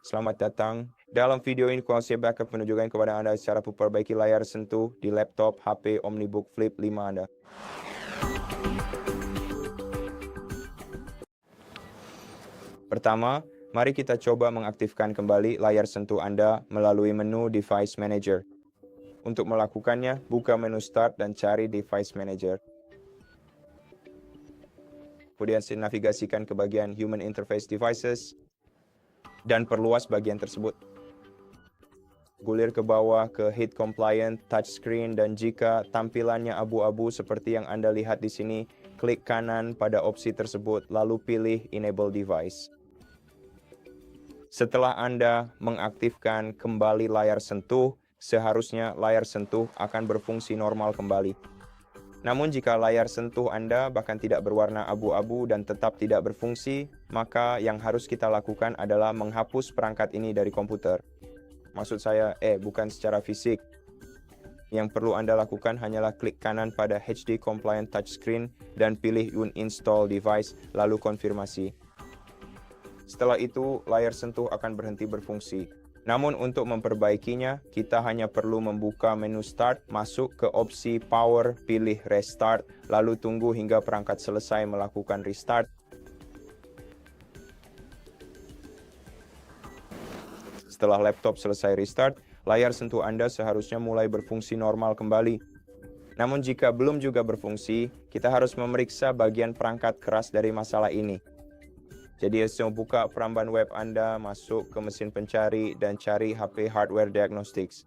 Selamat datang. Dalam video ini saya akan menunjukkan kepada Anda cara memperbaiki layar sentuh di laptop HP OmniBook Flip 5 Anda. Pertama, mari kita coba mengaktifkan kembali layar sentuh Anda melalui menu Device Manager. Untuk melakukannya, buka menu Start dan cari Device Manager. Kemudian navigasikan ke bagian Human Interface Devices dan perluas bagian tersebut. Gulir ke bawah ke Heat Compliant Touchscreen dan jika tampilannya abu-abu seperti yang Anda lihat di sini, klik kanan pada opsi tersebut lalu pilih Enable Device. Setelah Anda mengaktifkan kembali layar sentuh, seharusnya layar sentuh akan berfungsi normal kembali. Namun jika layar sentuh Anda bahkan tidak berwarna abu-abu dan tetap tidak berfungsi, maka yang harus kita lakukan adalah menghapus perangkat ini dari komputer. Maksud saya, bukan secara fisik. Yang perlu Anda lakukan hanyalah klik kanan pada HD Compliant Touchscreen dan pilih Uninstall Device, lalu konfirmasi. Setelah itu, layar sentuh akan berhenti berfungsi. Namun untuk memperbaikinya, kita hanya perlu membuka menu Start, masuk ke opsi Power, pilih Restart, lalu tunggu hingga perangkat selesai melakukan restart. Setelah laptop selesai restart, layar sentuh Anda seharusnya mulai berfungsi normal kembali. Namun jika belum juga berfungsi, kita harus memeriksa bagian perangkat keras dari masalah ini. Jadi buka peramban web Anda, masuk ke mesin pencari, dan cari HP Hardware Diagnostics.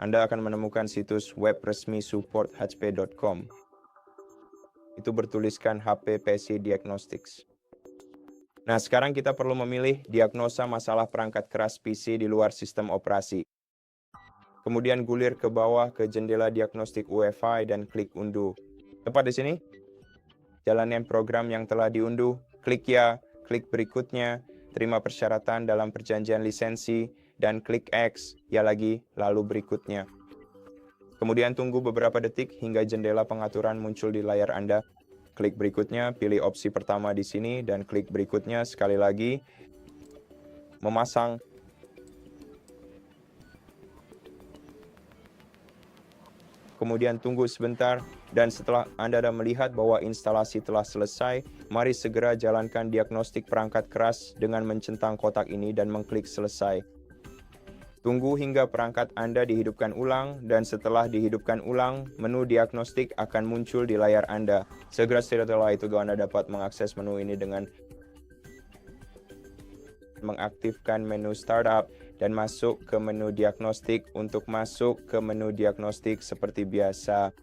Anda akan menemukan situs web resmi support.hp.com. Itu bertuliskan HP PC Diagnostics. Nah, sekarang kita perlu memilih diagnosa masalah perangkat keras PC di luar sistem operasi. Kemudian gulir ke bawah ke jendela diagnostik UEFI dan klik unduh. Tepat di sini, jalankan program yang telah diunduh, klik ya, klik berikutnya, terima persyaratan dalam perjanjian lisensi, dan klik X, ya lagi, lalu berikutnya. Kemudian tunggu beberapa detik hingga jendela pengaturan muncul di layar Anda. Klik berikutnya, pilih opsi pertama di sini, dan klik berikutnya sekali lagi. Memasang. Kemudian tunggu sebentar, dan setelah Anda melihat bahwa instalasi telah selesai, mari segera jalankan diagnostik perangkat keras dengan mencentang kotak ini dan mengklik selesai. Tunggu hingga perangkat Anda dihidupkan ulang, dan setelah dihidupkan ulang, menu diagnostik akan muncul di layar Anda. Segera setelah itu Anda dapat mengakses menu ini dengan mengaktifkan menu Startup dan masuk ke menu diagnostik. Untuk masuk ke menu diagnostik seperti biasa,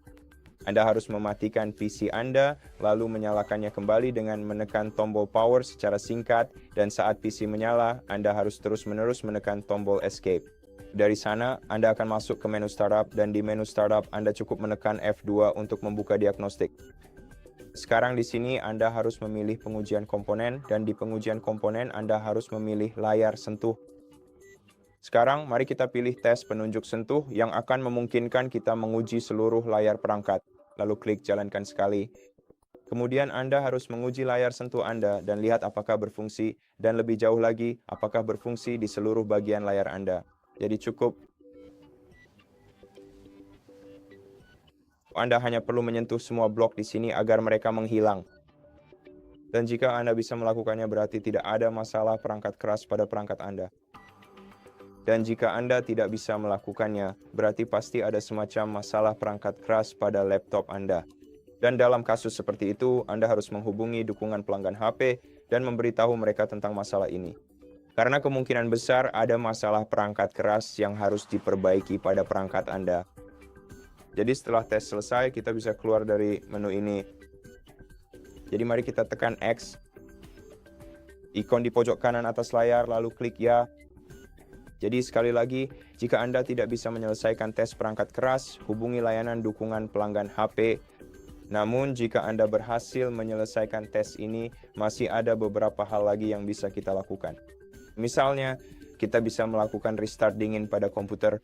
Anda harus mematikan PC Anda, lalu menyalakannya kembali dengan menekan tombol power secara singkat, dan saat PC menyala, Anda harus terus-menerus menekan tombol escape. Dari sana, Anda akan masuk ke menu startup, dan di menu startup, Anda cukup menekan F2 untuk membuka diagnostik. Sekarang di sini, Anda harus memilih pengujian komponen, dan di pengujian komponen, Anda harus memilih layar sentuh. Sekarang, mari kita pilih tes penunjuk sentuh yang akan memungkinkan kita menguji seluruh layar perangkat. Lalu klik jalankan sekali. Kemudian Anda harus menguji layar sentuh Anda dan lihat apakah berfungsi, dan lebih jauh lagi, apakah berfungsi di seluruh bagian layar Anda. Jadi cukup Anda hanya perlu menyentuh semua blok di sini agar mereka menghilang. Dan jika Anda bisa melakukannya, berarti tidak ada masalah perangkat keras pada perangkat Anda. Dan jika Anda tidak bisa melakukannya, berarti pasti ada semacam masalah perangkat keras pada laptop Anda. Dan dalam kasus seperti itu, Anda harus menghubungi dukungan pelanggan HP dan memberitahu mereka tentang masalah ini. Karena kemungkinan besar ada masalah perangkat keras yang harus diperbaiki pada perangkat Anda. Jadi setelah tes selesai, kita bisa keluar dari menu ini. Jadi mari kita tekan X, ikon di pojok kanan atas layar, lalu klik ya. Jadi sekali lagi, jika Anda tidak bisa menyelesaikan tes perangkat keras, hubungi layanan dukungan pelanggan HP. Namun jika Anda berhasil menyelesaikan tes ini, masih ada beberapa hal lagi yang bisa kita lakukan. Misalnya, kita bisa melakukan restart dingin pada komputer.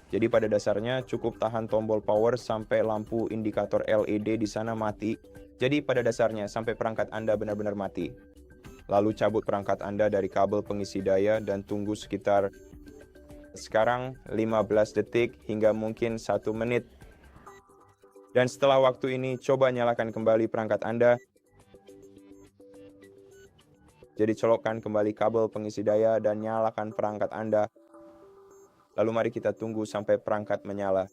Jadi pada dasarnya cukup tahan tombol power sampai lampu indikator LED di sana mati. Jadi pada dasarnya sampai perangkat Anda benar-benar mati. Lalu cabut perangkat Anda dari kabel pengisi daya dan tunggu sekitar sekarang 15 detik hingga mungkin 1 menit. Dan setelah waktu ini, coba nyalakan kembali perangkat Anda. Jadi colokkan kembali kabel pengisi daya dan nyalakan perangkat Anda. Lalu mari kita tunggu sampai perangkat menyala.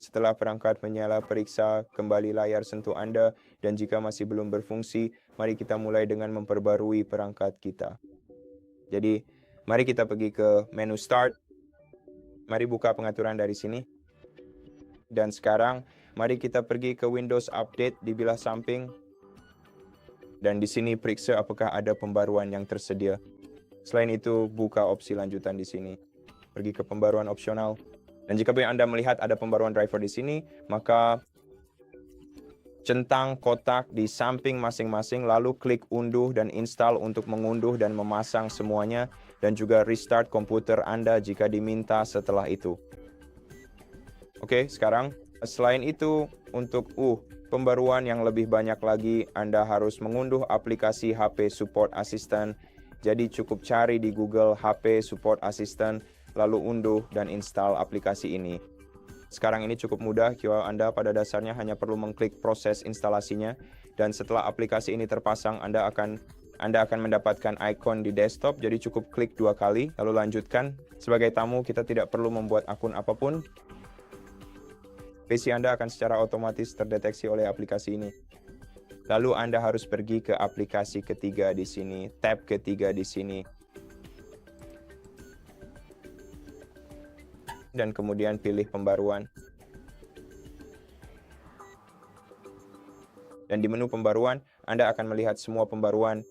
Setelah perangkat menyala, periksa kembali layar sentuh Anda, dan jika masih belum berfungsi, mari kita mulai dengan memperbarui perangkat kita. Jadi, mari kita pergi ke menu Start. Mari buka pengaturan dari sini. Dan sekarang, mari kita pergi ke Windows Update di belah samping. Dan di sini periksa apakah ada pembaruan yang tersedia. Selain itu, buka opsi lanjutan di sini. Pergi ke pembaruan opsional. Dan jika Anda melihat ada pembaruan driver di sini, maka centang kotak di samping masing-masing, lalu klik unduh dan install untuk mengunduh dan memasang semuanya, dan juga restart komputer Anda jika diminta setelah itu. Oke, sekarang selain itu, untuk pembaruan yang lebih banyak lagi, Anda harus mengunduh aplikasi HP Support Assistant. Jadi cukup cari di Google HP Support Assistant, lalu unduh dan install aplikasi ini. Sekarang ini cukup mudah, Anda pada dasarnya hanya perlu mengklik proses instalasinya, dan setelah aplikasi ini terpasang, Anda akan mendapatkan ikon di desktop, jadi cukup klik 2 kali, lalu lanjutkan. Sebagai tamu, kita tidak perlu membuat akun apapun. PC Anda akan secara otomatis terdeteksi oleh aplikasi ini. Lalu Anda harus pergi ke aplikasi ketiga di sini, tab ketiga di sini. Dan kemudian pilih pembaruan. Dan di menu pembaruan, Anda akan melihat semua pembaruan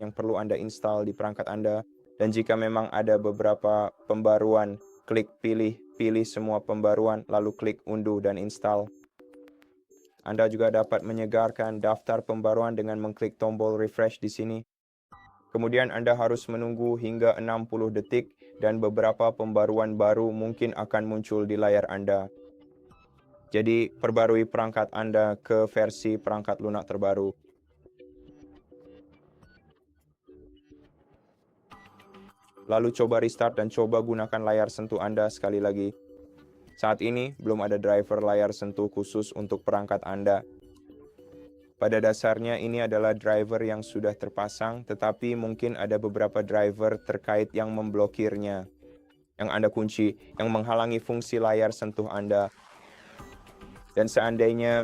yang perlu Anda install di perangkat Anda. Dan jika memang ada beberapa pembaruan, klik pilih semua pembaruan, lalu klik unduh dan install. Anda juga dapat menyegarkan daftar pembaruan dengan mengklik tombol refresh di sini. Kemudian Anda harus menunggu hingga 60 detik dan beberapa pembaruan baru mungkin akan muncul di layar Anda. Jadi, perbarui perangkat Anda ke versi perangkat lunak terbaru. Lalu coba restart dan coba gunakan layar sentuh Anda sekali lagi. Saat ini, belum ada driver layar sentuh khusus untuk perangkat Anda. Pada dasarnya ini adalah driver yang sudah terpasang, tetapi mungkin ada beberapa driver terkait yang memblokirnya, yang Anda kunci, yang menghalangi fungsi layar sentuh Anda. Dan seandainya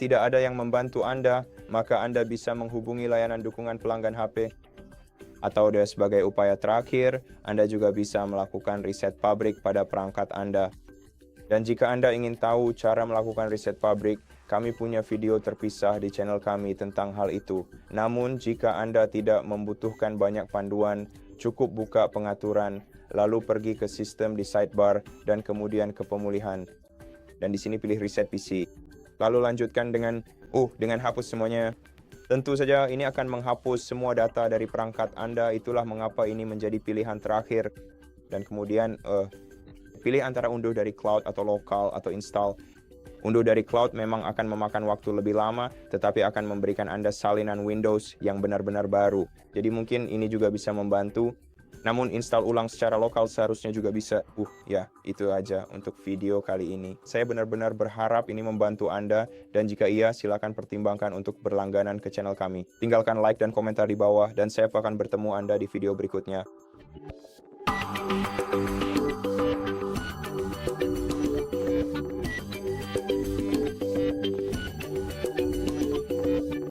tidak ada yang membantu Anda, maka Anda bisa menghubungi layanan dukungan pelanggan HP. Atau sebagai upaya terakhir, Anda juga bisa melakukan reset pabrik pada perangkat Anda. Dan jika Anda ingin tahu cara melakukan reset pabrik, kami punya video terpisah di channel kami tentang hal itu. Namun, jika Anda tidak membutuhkan banyak panduan, cukup buka pengaturan, lalu pergi ke sistem di sidebar, dan kemudian ke pemulihan. Dan di sini pilih reset PC. Lalu lanjutkan dengan hapus semuanya. Tentu saja ini akan menghapus semua data dari perangkat Anda, itulah mengapa ini menjadi pilihan terakhir. Dan kemudian pilih antara unduh dari cloud atau lokal atau install. Unduh dari cloud memang akan memakan waktu lebih lama, tetapi akan memberikan Anda salinan Windows yang benar-benar baru. Jadi mungkin ini juga bisa membantu. Namun install ulang secara lokal seharusnya juga bisa. Ya, itu aja untuk video kali ini. Saya benar-benar berharap ini membantu Anda, dan jika iya, silakan pertimbangkan untuk berlangganan ke channel kami. Tinggalkan like dan komentar di bawah, dan saya akan bertemu Anda di video berikutnya.